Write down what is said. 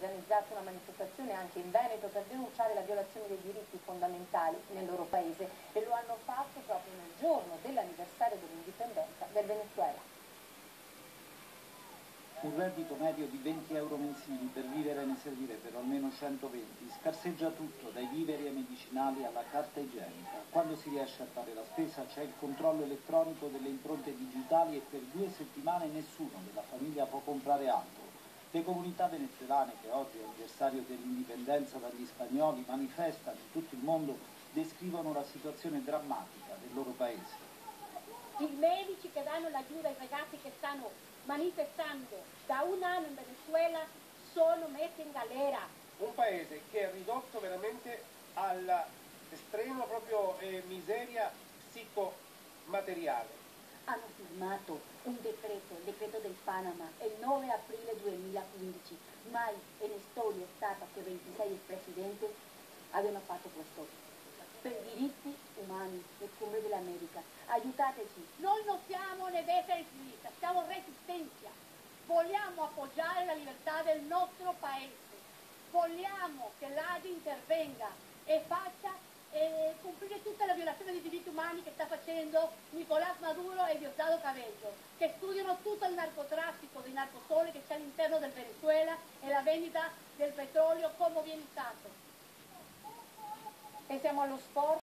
organizzato una manifestazione anche in Veneto per denunciare la violazione dei diritti fondamentali nel loro paese e lo hanno fatto proprio nel giorno dell'anniversario dell'indipendenza del Venezuela. Un reddito medio di 20 euro mensili per vivere ne servirebbero almeno 120. Scarseggia tutto, dai viveri ai medicinali alla carta igienica. Quando si riesce a fare la spesa c'è il controllo elettronico delle impronte digitali e per 2 settimane nessuno della famiglia può comprare altro. Le comunità venezuelane, che oggi è anniversario dell'indipendenza dagli spagnoli, manifestano in tutto il mondo, descrivono la situazione drammatica del loro paese. I medici che danno l'aiuto ai ragazzi che stanno manifestando da un anno in Venezuela sono messi in galera. Un paese che è ridotto veramente all'estremo proprio miseria psicomateriale. Hanno firmato un decreto, il decreto del Panama, il 9 aprile 2015. Mai in storia è stata che 26 presidenti abbiano fatto questo. Per i diritti umani nel Cumbre dell'America. Aiutateci. Noi non siamo né destra né sinistra, siamo resistenza. Vogliamo appoggiare la libertà del nostro paese. Vogliamo che l'ADI intervenga e faccia comprire tutta la violazione dei diritti umani che sta facendo Nicolás Maduro e Diosdado Cabello, che studiano tutto il narcotraffico dei narcosoli che c'è all'interno del Venezuela e la vendita del petrolio come viene usato. E siamo allo sport.